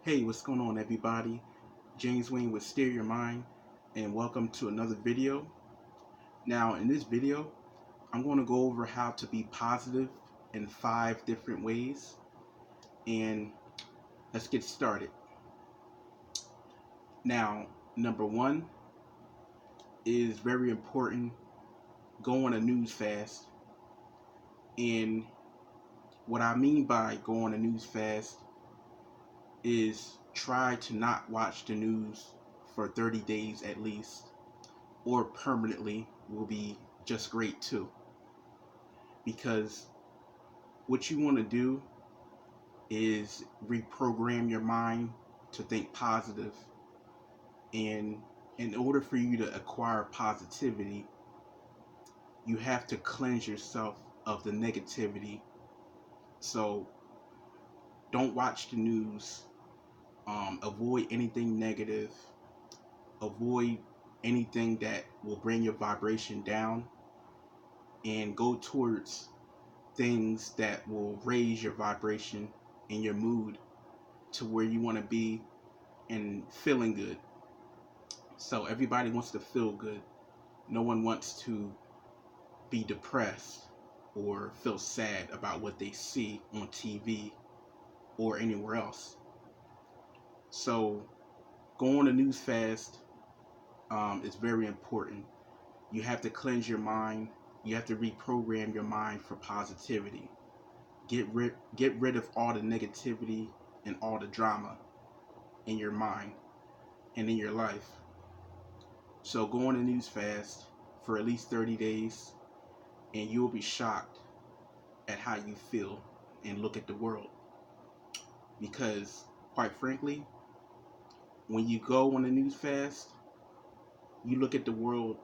Hey, what's going on, everybody? James Wayne with Steer Your Mind, and welcome to another video. Now, in this video, I'm going to go over how to be positive in 5 different ways, and let's get started. Now, number one is very important. Go on a news fast, and what I mean by go on a news fast is try to not watch the news for 30 days at least, or permanently will be just great too. Because what you want to do is reprogram your mind to think positive, and in order for you to acquire positivity, you have to cleanse yourself of the negativity. So don't watch the news. Avoid anything negative. Avoid anything that will bring your vibration down, and go towards things that will raise your vibration and your mood to where you want to be and feeling good. So everybody wants to feel good. No one wants to be depressed or feel sad about what they see on TV or anywhere else. So going on a news fast is very important. You have to cleanse your mind. You have to reprogram your mind for positivity. Get rid of all the negativity and all the drama in your mind and in your life. So go on a news fast for at least 30 days, and you will be shocked at how you feel and look at the world. Because, quite frankly, when you go on a news fast, you look at the world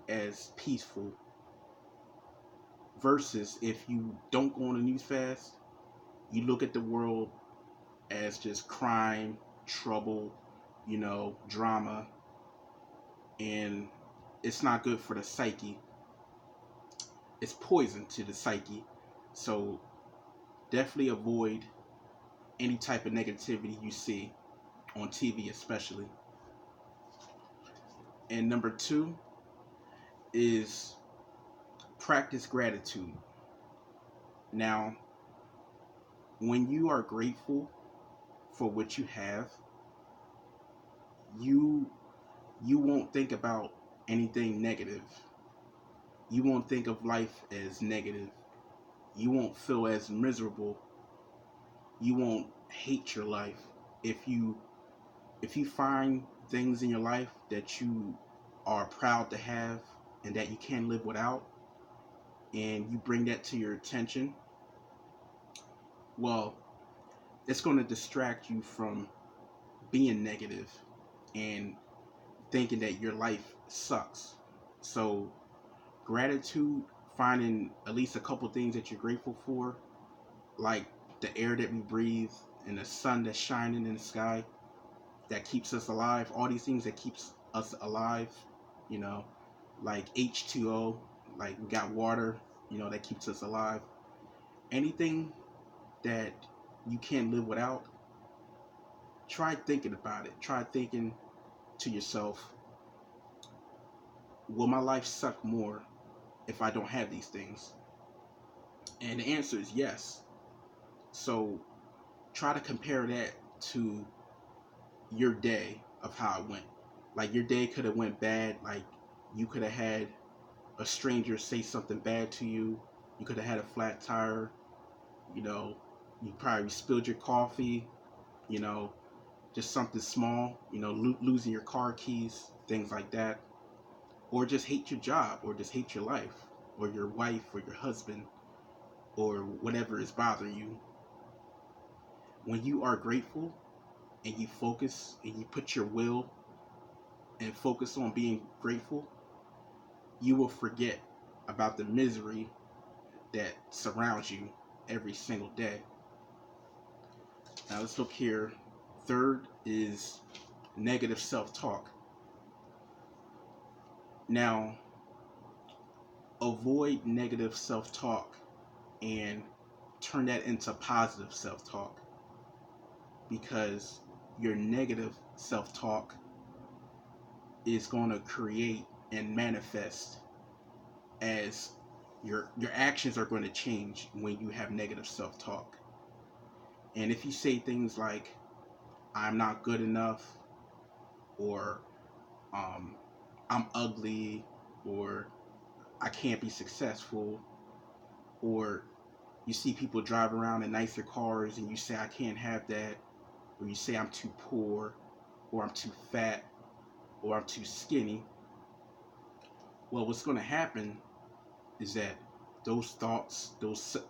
as peaceful. Versus if you don't go on a news fast, you look at the world as just crime, trouble, drama, and it's not good for the psyche. It's poison to the psyche. So definitely avoid any type of negativity you see on TV, especially. And number two is practice gratitude. Now, when you are grateful for what you have, you won't think about anything negative. You won't think of life as negative. You won't feel as miserable. You won't hate your life. If you find things in your life that you are proud to have and that you can't live without, and you bring that to your attention, well, it's going to distract you from being negative and thinking that your life sucks. So gratitude, finding at least a couple things that you're grateful for, like the air that we breathe and the sun that's shining in the sky that keeps us alive, all these things that keeps us alive, you know, like H2O, like we got water, that keeps us alive. Anything that you can't live without, try thinking about it. Try thinking to yourself, will my life suck more if I don't have these things? And the answer is yes. So try to compare that to your day of how it went. Like your day could have went bad. Like you could have had a stranger say something bad to you. You could have had a flat tire. You probably spilled your coffee. You know, just something small. Losing your car keys, things like that, or just hate your job, or just hate your life, or your wife, or your husband, or whatever is bothering you. When you are grateful and you focus and you put your will and focus on being grateful, you will forget about the misery that surrounds you every single day. Now let's look here. Third is negative self-talk. Now, avoid negative self-talk and turn that into positive self-talk. because your negative self-talk is going to create and manifest as your actions are going to change when you have negative self-talk. And if you say things like I'm not good enough, or um, I'm ugly, or I can't be successful, or you see people drive around in nicer cars and you say I can't have that, or you say I'm too poor, or I'm too fat, or I'm too skinny, well, what's going to happen is that those thoughts,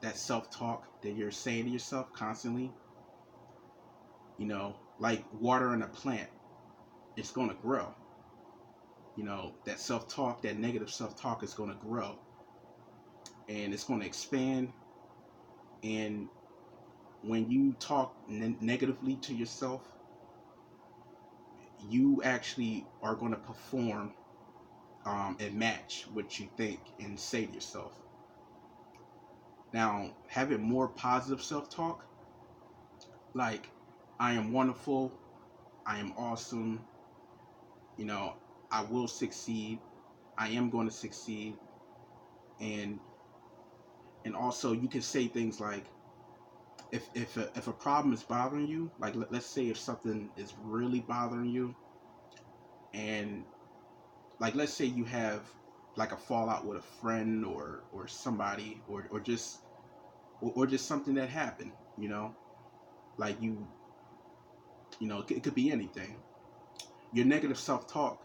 that self-talk that you're saying to yourself constantly, like watering a plant, it's going to grow. That self-talk, that negative self-talk is going to grow, and it's going to expand. And when you talk negatively to yourself, you actually are going to perform and match what you think and say to yourself. Now, having more positive self-talk, like I am wonderful, I am awesome, you know, I will succeed, I am going to succeed, and also you can say things like, if a problem is bothering you, like let's say if something is really bothering you, and like let's say you have like a fallout with a friend or somebody, or just something that happened, like it could be anything. Your negative self-talk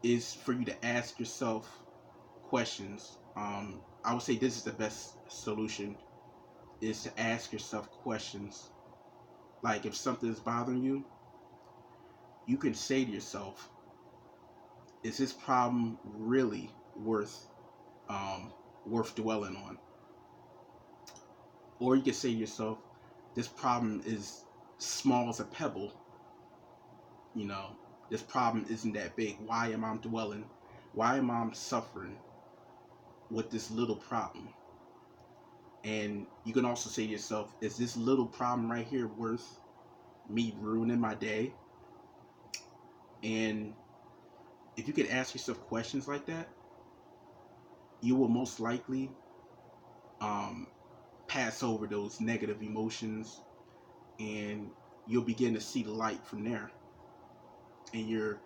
is for you to ask yourself questions. I would say this is the best solution, is to ask yourself questions. Like if something is bothering you, you can say to yourself, is this problem really um, worth dwelling on? Or you can say to yourself, this problem is small as a pebble. You know, this problem isn't that big. Why am I dwelling? Why am I suffering with this little problem? And you can also say to yourself, is this little problem right here worth me ruining my day? And if you could ask yourself questions like that, you will most likely um, pass over those negative emotions, and you'll begin to see the light from there. And your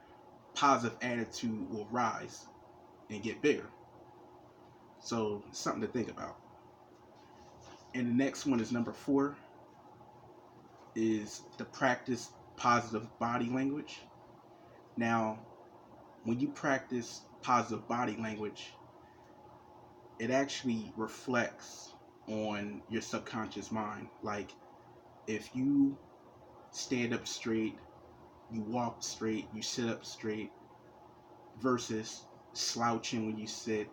positive attitude will rise and get bigger. So, something to think about. And the next one is number 4, is the practice positive body language. Now, when you practice positive body language, it actually reflects on your subconscious mind. Like if you stand up straight, you walk straight, you sit up straight, versus slouching when you sit,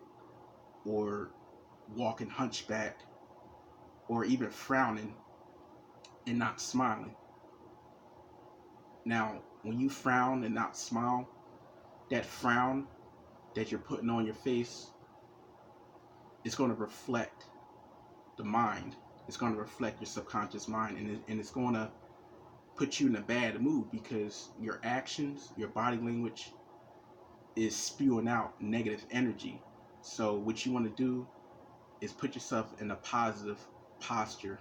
or walking hunchback, or even frowning and not smiling. Now, when you frown and not smile, that frown that you're putting on your face is going to reflect the mind. It's going to reflect your subconscious mind, and it's going to put you in a bad mood because your actions, your body language is spewing out negative energy. So what you want to do is put yourself in a positive posture,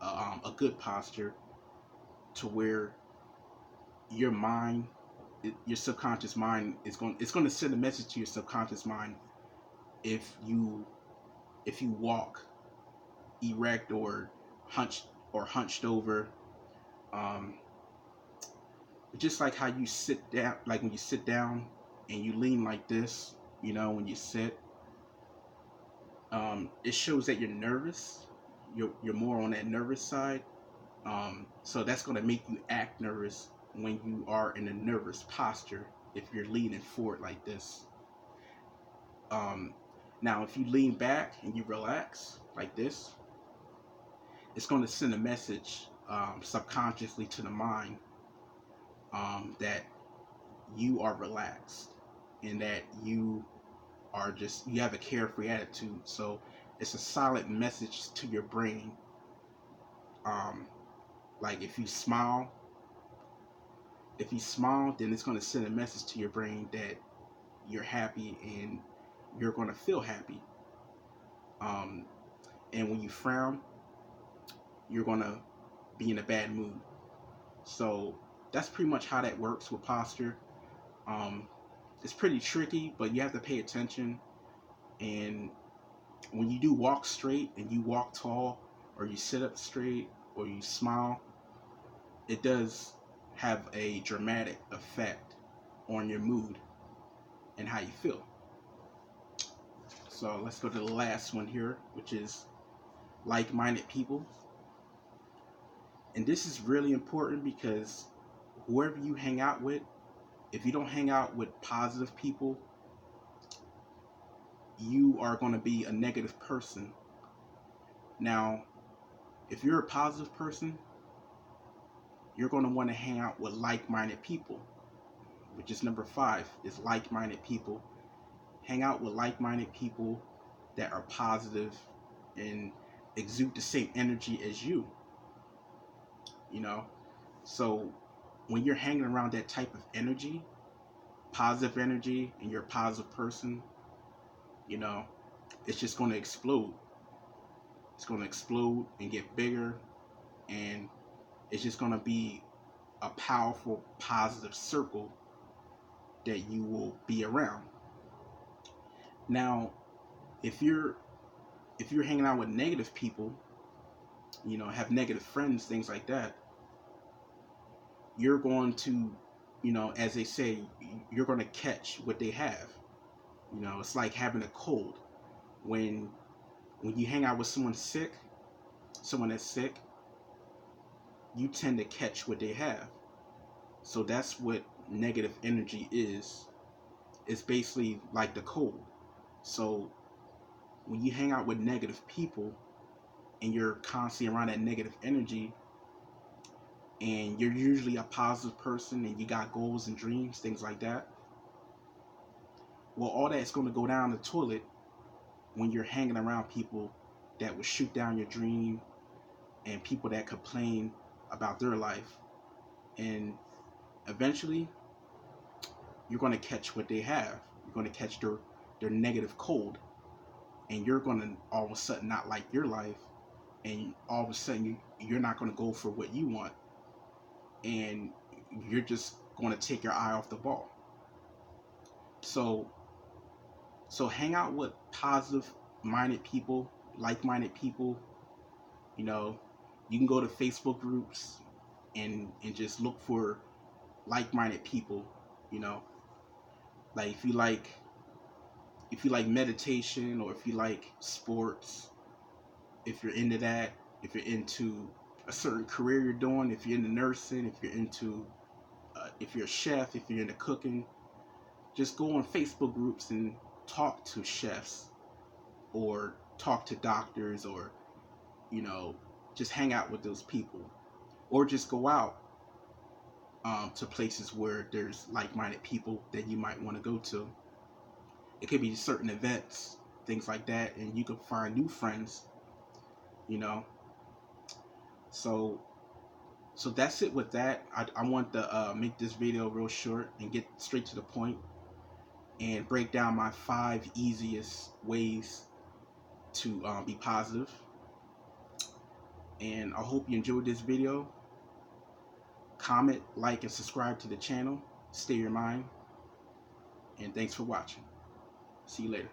a good posture, to where your mind, your subconscious mind it's going to send a message to your subconscious mind if you walk erect or hunched over, um, just like how you sit down, like when you sit down and you lean like this, when you sit, it shows that you're nervous. You're more on that nervous side. So that's going to make you act nervous when you are in a nervous posture if you're leaning forward like this. Um, Now, if you lean back and you relax like this, it's going to send a message subconsciously to the mind, that you are relaxed and that you have a carefree attitude. So it's a solid message to your brain, um, Like if you smile, then it's going to send a message to your brain that you're happy and you're going to feel happy. Um, and when you frown, you're going to be in a bad mood. So that's pretty much how that works with posture. Um, it's pretty tricky, but you have to pay attention. And when you do walk straight and you walk tall, or you sit up straight, or you smile, it does have a dramatic effect on your mood and how you feel. So let's go to the last one here, which is like-minded people. And this is really important because whoever you hang out with, if you don't hang out with positive people, you are going to be a negative person. Now, if you're a positive person, you're going to want to hang out with like-minded people, which is number 5, is like-minded people. Hang out with like-minded people that are positive and exude the same energy as you, you know? So when you're hanging around that type of energy, positive energy, and you're a positive person, you know, it's just going to explode. It's going to explode and get bigger, and it's just going to be a powerful, positive circle that you will be around. Now, if you're hanging out with negative people, you know, have negative friends, things like that, you're going to, you know, as they say, you're going to catch what they have. You know, it's like having a cold. When you hang out with someone that's sick, you tend to catch what they have. So that's what negative energy is. It's basically like the cold. So when you hang out with negative people and you're constantly around that negative energy, and you're usually a positive person and you got goals and dreams, things like that, well, all that's going to go down the toilet when you're hanging around people that will shoot down your dream and people that complain about their life. And eventually, you're going to catch what they have. You're going to catch their negative cold. And you're going to all of a sudden not like your life. And all of a sudden, you're not going to go for what you want. And you're just going to take your eye off the ball. So hang out with positive minded people, like minded people. You know, you can go to Facebook groups and just look for like minded people, you know. Like if you like meditation, or if you like sports, if you're into that, if you're into a certain career you're doing, if you're into nursing, if you're into if you're a chef, if you're into cooking, just go on Facebook groups and talk to chefs, or talk to doctors, or, you know, just hang out with those people, or just go out to places where there's like-minded people that you might want to go to. It could be certain events, things like that, and you can find new friends, you know. So that's it with that. I want to make this video real short and get straight to the point, and break down my 5 easiest ways to be positive. And I hope you enjoyed this video. Comment, like, and subscribe to the channel. Stay your mind. And thanks for watching. See you later.